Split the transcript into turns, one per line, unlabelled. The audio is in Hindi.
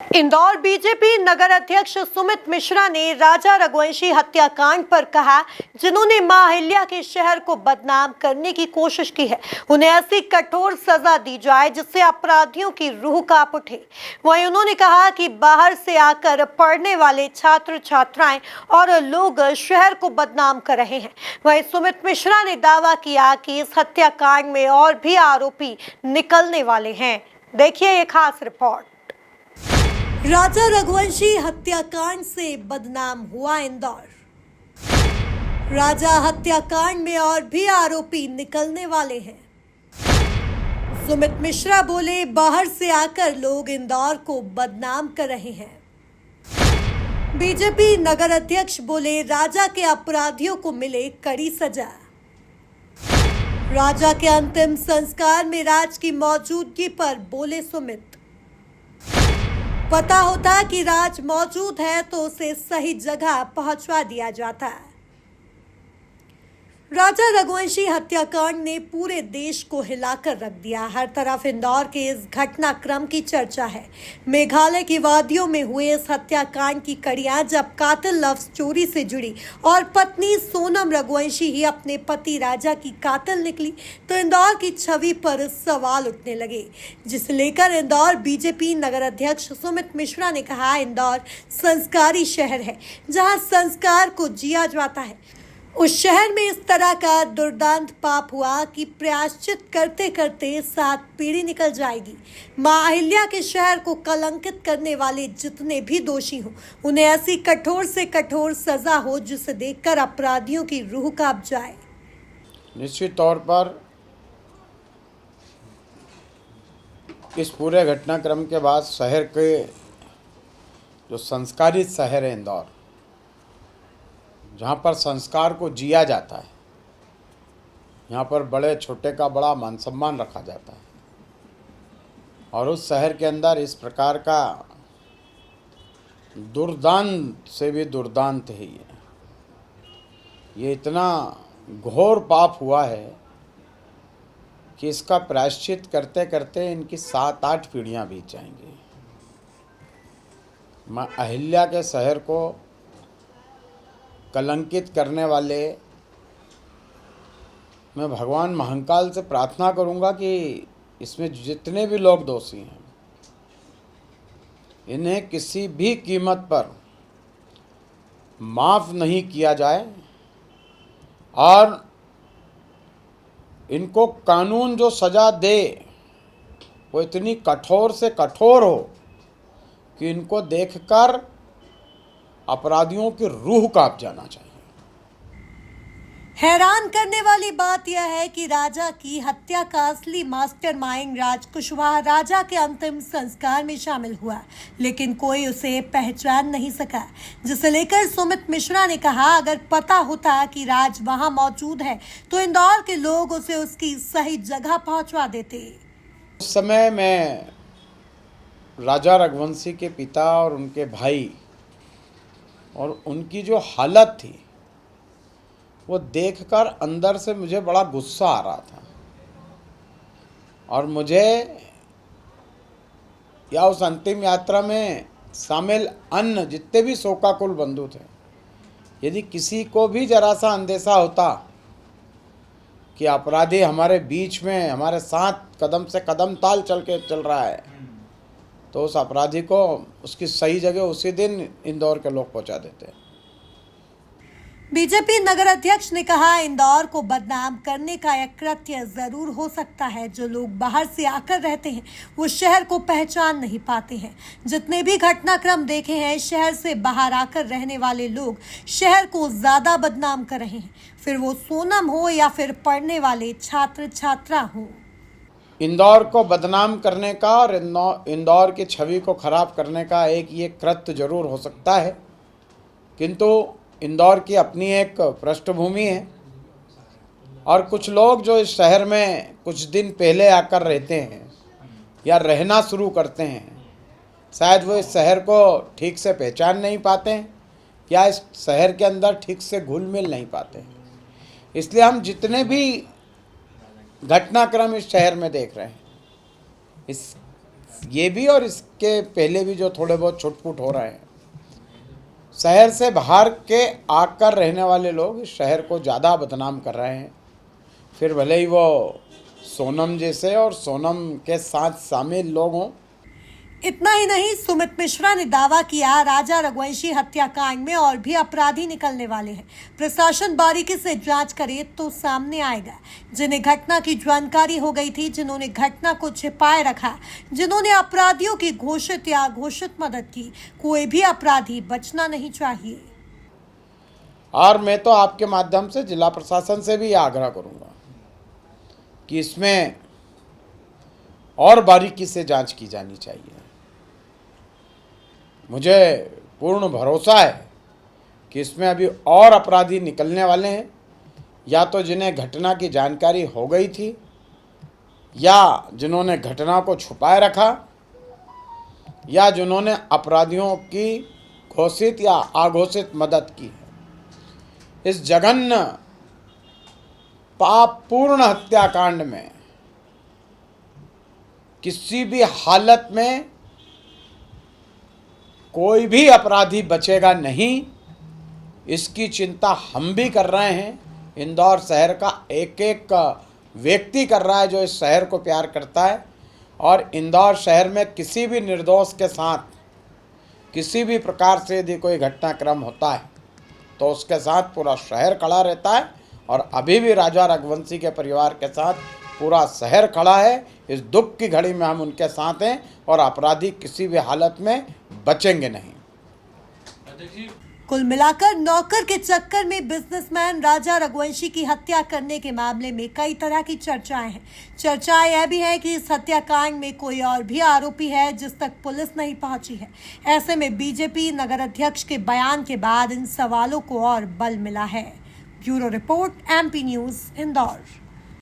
इंदौर बीजेपी नगर अध्यक्ष सुमित मिश्रा ने राजा रघुवंशी हत्याकांड पर कहा, जिन्होंने मां अहिल्या के शहर को बदनाम करने की कोशिश की है, उन्हें ऐसी कठोर सजा दी जाए जिससे अपराधियों की रूह कांप उठे। वहीं उन्होंने कहा कि बाहर से आकर पढ़ने वाले छात्र छात्राएं और लोग शहर को बदनाम कर रहे हैं। वहीं सुमित मिश्रा ने दावा किया कि इस हत्याकांड में और भी आरोपी निकलने वाले हैं। देखिए ये खास रिपोर्ट। राजा रघुवंशी हत्याकांड से बदनाम हुआ इंदौर। राजा हत्याकांड में और भी आरोपी निकलने वाले हैं। सुमित मिश्रा बोले, बाहर से आकर लोग इंदौर को बदनाम कर रहे हैं। बीजेपी नगर अध्यक्ष बोले, राजा के अपराधियों को मिले कड़ी सजा। राजा के अंतिम संस्कार में राज की मौजूदगी पर बोले सुमित, पता होता कि राज मौजूद है तो उसे सही जगह पहुंचवा दिया जाता है। राजा रघुवंशी हत्याकांड ने पूरे देश को हिलाकर रख दिया। हर तरफ इंदौर के इस घटनाक्रम की चर्चा है। मेघालय की वादियों में हुए इस हत्याकांड की कड़ियां जब कातिल लव चोरी से जुड़ी और पत्नी सोनम रघुवंशी ही अपने पति राजा की कातिल निकली तो इंदौर की छवि पर सवाल उठने लगे, जिसे लेकर इंदौर बीजेपी नगर अध्यक्ष सुमित मिश्रा ने कहा, इंदौर संस्कारी शहर है जहां संस्कार को जिया जाता है। उस शहर में इस तरह का दुर्दांत पाप हुआ कि प्रायश्चित करते करते 7 पीढ़ी निकल जाएगी। मां अहिल्या के शहर को कलंकित करने वाले जितने भी दोषी हों, उन्हें ऐसी कठोर से कठोर सजा हो जिसे देखकर अपराधियों की रूह कांप जाए।
निश्चित तौर पर इस पूरे घटनाक्रम के बाद शहर के जो संस्कारित शहर है इंदौर, जहाँ पर संस्कार को जिया जाता है, यहाँ पर बड़े छोटे का बड़ा मान सम्मान रखा जाता है, और उस शहर के अंदर इस प्रकार का दुर्दांत से भी दुर्दांत है। ये इतना घोर पाप हुआ है कि इसका प्रायश्चित करते करते इनकी 7-8 पीढ़ियाँ बीत जाएंगी। मां अहिल्या के शहर को कलंकित करने वाले, मैं भगवान महाकाल से प्रार्थना करूंगा कि इसमें जितने भी लोग दोषी हैं, इन्हें किसी भी कीमत पर माफ़ नहीं किया जाए और इनको कानून जो सज़ा दे वो इतनी कठोर से कठोर हो कि इनको देखकर अपराधियों की रूह कांप जाना चाहिए।
हैरान करने वाली बात यह है कि राजा की हत्या का असली मास्टरमाइंड राज कुशवाहा राजा के अंतिम संस्कार में शामिल हुआ, लेकिन कोई उसे पहचान नहीं सका, जिसे लेकर सुमित मिश्रा ने कहा, अगर पता होता कि राज वहां मौजूद है तो इंदौर के लोग उसे उसकी सही जगह पहुंचवा देते।
उस समय मैं राजा रघुवंशी के पिता और उनके भाई और उनकी जो हालत थी वो देखकर अंदर से मुझे बड़ा गुस्सा आ रहा था, और मुझे या उस अंतिम यात्रा में शामिल अन्य जितने भी शोकाकुल बंधु थे, यदि किसी को भी जरा सा अंदेशा होता कि अपराधी हमारे बीच में हमारे साथ कदम से कदम ताल चल रहा है, तो उस अपराधी को उसकी सही जगह उसी दिन इंदौर के लोग पहुंचा देते।
बीजेपी नगर अध्यक्ष ने कहा, इंदौर को बदनाम करने का यह कृत्य जरूर हो सकता है। जो लोग बाहर से आकर रहते हैं वो शहर को पहचान नहीं पाते हैं। जितने भी घटनाक्रम देखे हैं, शहर से बाहर आकर रहने वाले लोग शहर को ज्यादा बदनाम कर रहे हैं, फिर वो सोनम हो या फिर पढ़ने वाले छात्र छात्रा हो।
इंदौर को बदनाम करने का और इंदौर की छवि को खराब करने का एक ये कृत्य जरूर हो सकता है, किंतु इंदौर की अपनी एक पृष्ठभूमि है, और कुछ लोग जो इस शहर में कुछ दिन पहले आकर रहते हैं या रहना शुरू करते हैं, शायद वो इस शहर को ठीक से पहचान नहीं पाते हैं या इस शहर के अंदर ठीक से घुल मिल नहीं पाते हैं। इसलिए हम जितने भी घटनाक्रम इस शहर में देख रहे हैं, इस ये भी और इसके पहले भी जो थोड़े बहुत छुटपुट हो रहे हैं, शहर से बाहर के आकर रहने वाले लोग इस शहर को ज़्यादा बदनाम कर रहे हैं। फिर भले ही वो सोनम जैसे और सोनम के साथ शामिल लोग हों।
इतना ही नहीं, सुमित मिश्रा ने दावा किया राजा रघुवंशी हत्याकांड में और भी अपराधी निकलने वाले हैं। प्रशासन बारीकी से जांच करे तो सामने आएगा। जिन्हें घटना की जानकारी हो गई थी, जिन्होंने घटना को छिपाए रखा, जिन्होंने अपराधियों की घोषित या अघोषित मदद की, कोई भी अपराधी बचना नहीं चाहिए।
और मैं तो आपके माध्यम से जिला प्रशासन से भी आग्रह करूंगा कि इसमें और बारीकी से जांच की जानी चाहिए। मुझे पूर्ण भरोसा है कि इसमें अभी और अपराधी निकलने वाले हैं, या तो जिन्हें घटना की जानकारी हो गई थी या जिन्होंने घटना को छुपाए रखा या जिन्होंने अपराधियों की घोषित या अघोषित मदद की है। इस जघन्य पापपूर्ण हत्याकांड में किसी भी हालत में कोई भी अपराधी बचेगा नहीं, इसकी चिंता हम भी कर रहे हैं। इंदौर शहर का एक एक व्यक्ति कर रहा है जो इस शहर को प्यार करता है। और इंदौर शहर में किसी भी निर्दोष के साथ किसी भी प्रकार से यदि कोई घटनाक्रम होता है तो उसके साथ पूरा शहर खड़ा रहता है। और अभी भी राजा रघुवंशी के परिवार के साथ पूरा शहर खड़ा है। इस दुख की घड़ी में हम उनके साथ हैं और अपराधी किसी भी हालत में बचेंगे नहीं।
कुल मिलाकर नौकर के चक्कर में बिजनेसमैन राजा रघुवंशी की हत्या करने के मामले में कई तरह की चर्चाएं हैं। चर्चाएं यह भी है कि इस हत्याकांड में कोई और भी आरोपी है जिस तक पुलिस नहीं पहुंची है। ऐसे में बीजेपी नगर अध्यक्ष के बयान के बाद इन सवालों को और बल मिला है। Bureau report, MP news, Indore.